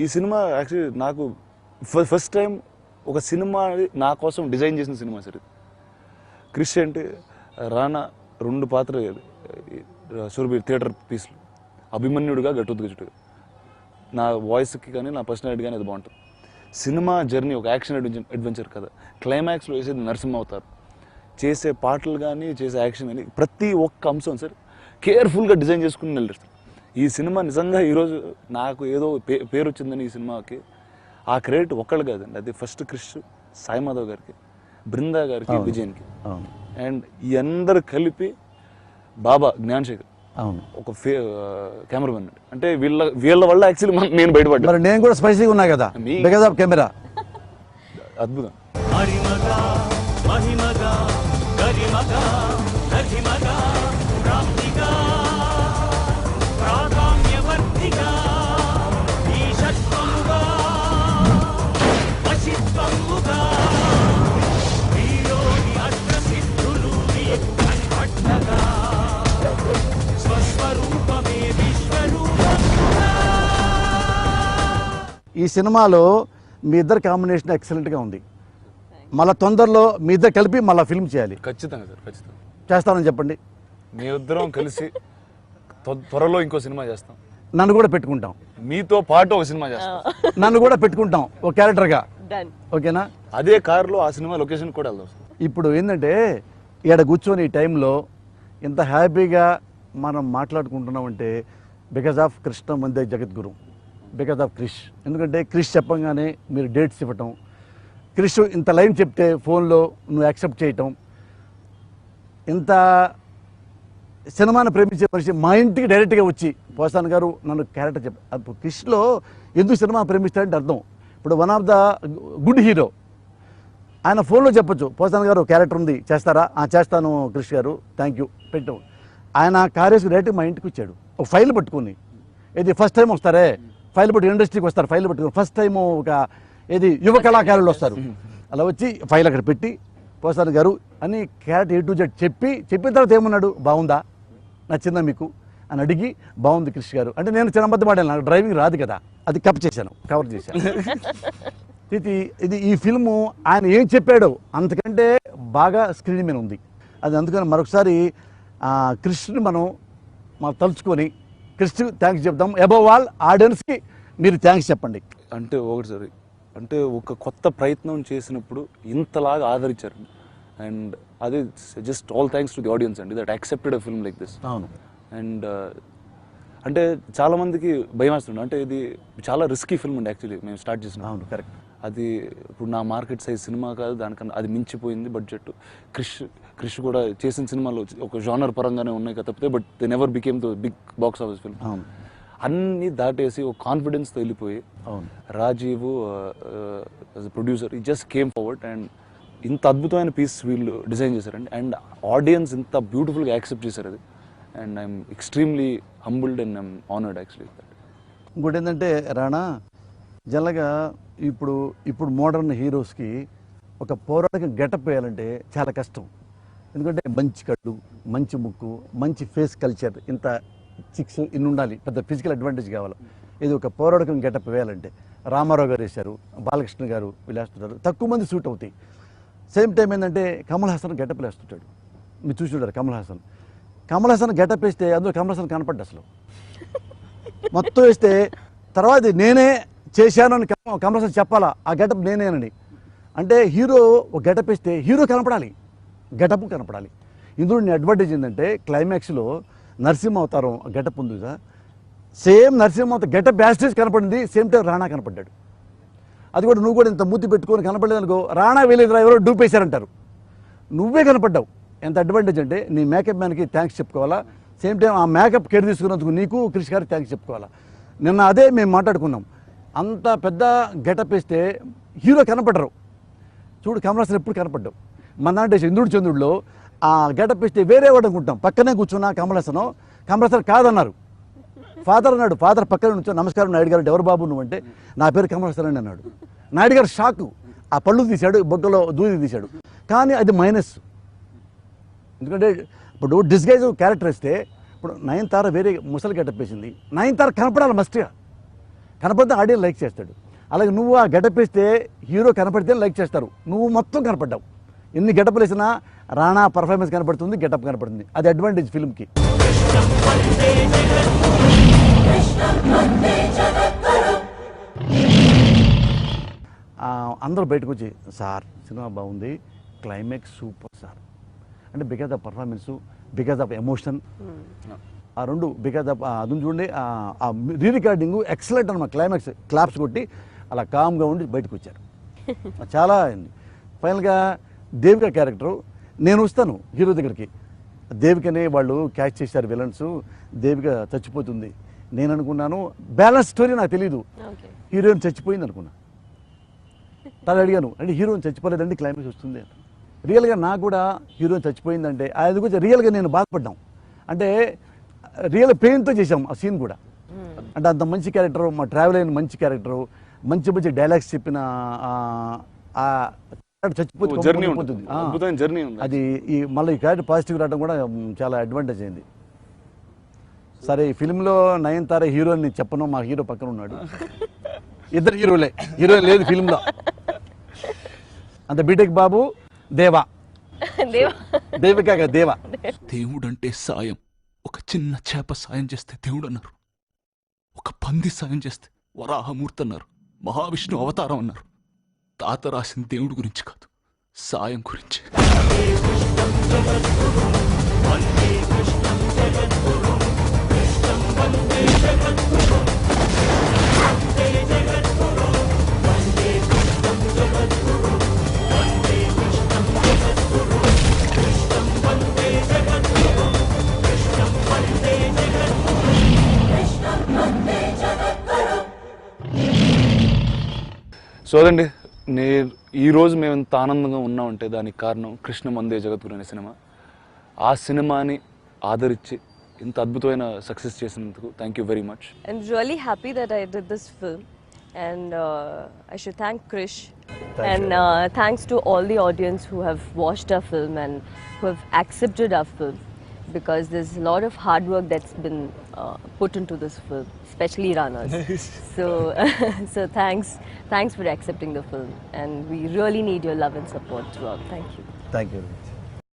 ఈ cinema actually నాకు first time ఒక సినిమా నా కోసం డిజైన్ చేసిన సినిమా సార్ ఇది. క్రిష్ అంటే రానా 2 పాత్రలు సూర్యబీర్ థియేటర్ పీస్లు, అభిమన్యుడిగా గట్టుదిగచుడుగా. నా వాయిస్కి కానీ నా పర్సనాలిటీ కానీ అది బాగుంటుంది. సినిమా జర్నీ ఒక యాక్షన్ అడ్వెంచర్ కదా. క్లైమాక్స్లో వేసేది నరసింహ అవుతారు. చేసే పాటలు కానీ చేసే యాక్షన్ కానీ ప్రతి ఒక్క అంశం సార్ కేర్ఫుల్గా డిజైన్ చేసుకుని వెళ్ళారు. ఈ సినిమా నిజంగా ఈరోజు నాకు ఏదో పేరు వచ్చిందని ఈ సినిమాకి ఆ క్రెడిట్ ఒక్కళ్ళు కాదండి. అది ఫస్ట్ క్రిష్, సాయి మాధవ్ గారికి, బృందా గారికి, విజయన్కి, అండ్ ఈ అందరు కలిపి బాబా జ్ఞానశేఖర్ ఒక కెమెరామెన్. అంటే వీళ్ళ వల్ల యాక్చువల్లీ నేను బయటపడ్డా. నేను కూడా స్పైసీగా ఉన్నా కదా బికాజ్ ఆఫ్ కెమెరా. అద్భుతం. ఈ సినిమాలో మీ ఇద్దరు కాంబినేషన్ ఎక్సలెంట్గా ఉంది. మళ్ళీ తొందరలో మీ ఇద్దరు కలిపి మళ్ళీ ఫిల్మ్ చేయాలి. ఖచ్చితంగా సార్, ఖచ్చితంగా చేస్తానని చెప్పండి. మీ ఇద్దరం కలిసి త్వరలో ఇంకో సినిమా చేస్తాం. నన్ను కూడా పెట్టుకుంటాం, మీతో పాటు ఒక సినిమా చేస్తాం. నన్ను కూడా పెట్టుకుంటాం ఒక క్యారెక్టర్గా. ఓకేనా? అదే కారులో ఆ సినిమా లొకేషన్ కూడా వెళ్దాం. ఇప్పుడు ఏంటంటే ఈడ కూర్చొని ఈ టైంలో ఇంత హ్యాపీగా మనం మాట్లాడుకుంటున్నామంటే బికాజ్ ఆఫ్ కృష్ణ మందే జగద్గురు, బికాజ్ ఆఫ్ క్రిష్. ఎందుకంటే క్రిష్ చెప్పంగానే మీరు డేట్స్ ఇవ్వటం, క్రిష్ ఇంత లైన్ చెప్తే ఫోన్లో నువ్వు యాక్సెప్ట్ చేయటం, ఇంత సినిమాను ప్రేమించే మనిషి మా ఇంటికి డైరెక్ట్గా వచ్చి పోసాన్ గారు నన్ను క్యారెక్టర్ అప్పుడు క్రిష్లో ఎందుకు సినిమా ప్రేమిస్తాడంటే అర్థం. ఇప్పుడు one of the good hero ఆయన ఫోన్లో చెప్పొచ్చు, పోసాన్ గారు క్యారెక్టర్ ఉంది చేస్తారా? చేస్తాను క్రిష్ గారు, థ్యాంక్ యూ పెట్టు. ఆయన కార్యస్ డైరెక్ట్ మా ఇంటికి వచ్చాడు ఒక ఫైల్ పట్టుకుని. ఇది ఫస్ట్ టైం వస్తారే ఫైల్ పట్టుకుని, ఇండస్ట్రీకి వస్తారు ఫైల్ పట్టుకుని. ఫస్ట్ టైం ఒక ఏది యువ కళాకారులు వస్తారు, అలా వచ్చి ఫైల్ అక్కడ పెట్టి పోసాన్ గారు అని క్యారెక్టర్ A to Z చెప్పిన తర్వాత ఏమన్నాడు, బాగుందా, నచ్చిందా మీకు అని అడిగి, బాగుంది క్రిష్ గారు అంటే. నేను చిన్నబద్ద మాడాను, నాకు డ్రైవింగ్ రాదు కదా, అది కవర్ చేశాను. ఇది ఈ ఫిల్ము ఆయన ఏం చెప్పాడో అంతకంటే బాగా స్క్రీన్ మీద ఉంది అది. అందుకని మరొకసారి క్రిష్ని మనం తలుచుకొని క్రిష్ థ్యాంక్స్ చెప్దాం. అబవ్ ఆల్ ఆడియన్స్కి మీరు థ్యాంక్స్ చెప్పండి. అంటే ఒకటి సార్, అంటే ఒక కొత్త ప్రయత్నం చేసినప్పుడు ఇంతలాగా ఆదరించారు. అండ్ అది just all thanks to the audience అండి, that accepted a film like this. అవును. అండ్ అంటే చాలామందికి భయం వేస్తుంది, అంటే ఇది చాలా రిస్కీ ఫిల్మ్ అండి యాక్చువల్లీ మేము స్టార్ట్ చేసినాం. అవును, కరెక్ట్. అది ఇప్పుడు నా మార్కెట్ సైజ్ సినిమా కాదు, దానికన్నా అది మించిపోయింది బడ్జెట్. క్రిష్ కూడా చేసిన సినిమాలు ఒక జానర్ పరంగానే ఉన్నాయి కదా తప్పితే, but they never became the big box office film. అవును. అన్నీ దాటేసి ఒక కాన్ఫిడెన్స్తో వెళ్ళిపోయి రాజీవ్ ప్రొడ్యూసర్ ఈ జస్ట్ కేమ్ ఫార్వర్డ్ అండ్ ఇంత అద్భుతమైన పీస్ వీళ్ళు డిజైన్ చేశారండి. అండ్ ఆడియన్స్ ఇంత బ్యూటిఫుల్గా యాక్సెప్ట్ చేశారు అది. And I'm extremely humbled and I'm honoured actually. ఇంకోటి ఏంటంటే రాణా, జనరల్గా ఇప్పుడు మోడర్న్ హీరోస్కి ఒక పౌరాణిక గెటప్ వేయాలంటే చాలా కష్టం. ఎందుకంటే మంచి కళ్ళు, మంచి ముక్కు, మంచి ఫేస్ కల్చర్, ఇంత చిక్స్ ఇన్ని ఉండాలి, పెద్ద ఫిజికల్ అడ్వాంటేజ్ కావాలి. ఇది ఒక పౌరాణికం గెటప్ వేయాలంటే రామారావు గారు వేశారు, బాలకృష్ణ గారు వేస్తుంటారు, తక్కువ మంది సూట్ అవుతాయి. సేమ్ టైం ఏంటంటే కమల్ హాసన్ గెటప్ వేస్తుంటాడు, మీరు చూస్తుంటారు. కమల్ హాసన్ గెటప్ వేస్తే అందులో కమల్ హాసన్ కనపడ్డా అసలు మొత్తం వేస్తే తర్వాత నేనే చేశాను అని కమల్ హాసన్ చెప్పాలా, ఆ గెటప్ నేనేనని. అంటే హీరో ఒక గెటప్ వేస్తే హీరో కనపడాలి, గెటప్ కనపడాలి. ఇందులో నీ అడ్వాంటేజ్ ఏంటంటే క్లైమాక్స్లో నరసింహ అవతారం గెటప్ ఉంది కదా, సేమ్ నరసింహ అవతారం గెటప్ యాస్టేజ్ కనపడింది, సేమ్ టైం రాణా కనపడ్డాడు. అది కూడా నువ్వు కూడా ఇంత మూతి పెట్టుకొని కనపడలేదు అనుకో, రాణా వెళ్ళేది ఎవరో డూపేశారంటారు, నువ్వే కనపడ్డావు. ఎంత అడ్వాంటేజ్ అంటే నీ మేకప్ మ్యాన్కి థ్యాంక్స్ చెప్పుకోవాలా, సేమ్ టైం ఆ మేకప్ కేర్ తీసుకున్నందుకు నీకు క్రిష్ గారికి థ్యాంక్స్ చెప్పుకోవాలా. నిన్న అదే మేము మాట్లాడుకున్నాం, అంత పెద్ద గెటప్ వేస్తే హీరో కనపడరు. చూడు కమల్ హాసన్ ఎప్పుడు కనపడ్డావు. మన అంటే ఇంద్రుడు చంద్రుడిలో ఆ గెటప్ వేస్తే వేరే వాడు అనుకుంటాం, పక్కనే కూర్చున్నా కమల్ హాసన్ కాదన్నారు. ఫాదర్ అన్నాడు, ఫాదర్ పక్కనే నుంచో నమస్కారం నాయుడు గారు అంటే ఎవరు బాబు నువ్వు అంటే నా పేరు కమల్ హాసన్ అని అన్నాడు. నాయుడు గారు షాకు, ఆ పళ్ళు తీశాడు, బొగ్గలో దూది తీశాడు. కానీ అది మైనస్, ఎందుకంటే ఇప్పుడు డిస్గైజ్ క్యారెక్టర్ వేస్తే ఇప్పుడు నయనతార వేరే ముసలి గెటప్ వేసింది, నయనతార కనపడాలి మస్ట్గా. కనపడితే ఆడియన్స్ లైక్ చేస్తాడు. అలాగే నువ్వు ఆ గెటప్ వేస్తే హీరో కనపడితే లైక్ చేస్తారు. నువ్వు మొత్తం కనపడ్డావు. ఎన్ని గెటప్లు వేసినా రాణా పర్ఫార్మెన్స్ కనపడుతుంది, గెటప్ కనపడుతుంది. అది అడ్వాంటేజ్ ఫిల్మ్కి. అందరూ బయటకు వచ్చి సార్ సినిమా బాగుంది, క్లైమాక్స్ సూపర్ సార్ అంటే because of performance, because of emotion, ఆ రెండు బికాజ్ ఆఫ్ అది చూడండి ఆ రీ రికార్డింగ్ ఎక్సలెంట్ అనమాట. క్లైమాక్స్ క్లాప్స్ కొట్టి అలా కామ్గా ఉండి బయటకు వచ్చారు. చాలా అయింది. ఫైనల్గా దేవిక క్యారెక్టరు నేను వస్తాను హీరో దగ్గరికి. దేవికనే వాళ్ళు క్యాచ్ చేశారు విలన్స్, దేవిక చచ్చిపోతుంది. నేను అనుకున్నాను బ్యాలెన్స్ స్టోరీ నాకు తెలీదు, హీరోయిన్ చచ్చిపోయింది అనుకున్నా. తను అడిగాను అంటే హీరోయిన్ చచ్చిపోలేదండి క్లైమాక్స్ వస్తుంది అని. రియల్గా నాకు కూడా హీరోయిన్ చచ్చిపోయిందంటే అది గురించి రియల్గా నేను బాధపడ్డాం. అంటే రియల్ పెయిన్తో చేసాం ఆ సీన్ కూడా. అంటే అంత మంచి క్యారెక్టరు, మా ట్రావెల్ అయిన మంచి క్యారెక్టరు, మంచి మంచి డైలాగ్స్ చెప్పిన చచ్చిపోతుంది. అది ఈ మళ్ళీ ఈ క్యారెక్టర్ పాజిటివ్ రావడం కూడా చాలా అడ్వాంటేజ్ అయింది. సరే ఈ ఫిల్మ్లో నయనతార హీరోయిన్ చెప్పను, మా హీరో పక్కన ఉన్నాడు. ఇద్దరు హీరోలే, హీరోయిన్ లేదు ఫిల్మ్లో. అంత బీటెక్ బాబు దేవా, దేవిక దేవా. దేవుడంటే సాయం. ఒక చిన్న చేప సాయం చేస్తే దేవుడు అన్నారు, ఒక పంది సాయం చేస్తే వరాహమూర్తి అన్నారు, మహావిష్ణు అవతారం అన్నారు. తాత రాసిన దేవుడి గురించి కాదు, సాయం గురించి. సో అదండి, ఈరోజు మేము ఇంత ఆనందంగా ఉన్నామంటే దానికి కారణం కృష్ణ మందే జగద్గురు అనే సినిమా. ఆ సినిమాని ఆదరించి ఇంత అద్భుతమైన సక్సెస్ చేసినందుకు thank you very much. I'm really happy that I did this film, and I should thank Krish. Thanks to all the audience who have watched our film and who have accepted our film, because there's a lot of hard work that's been put into this film, especially Rana's. So thanks for accepting the film, and we really need your love and support throughout. Thank you. Thank you.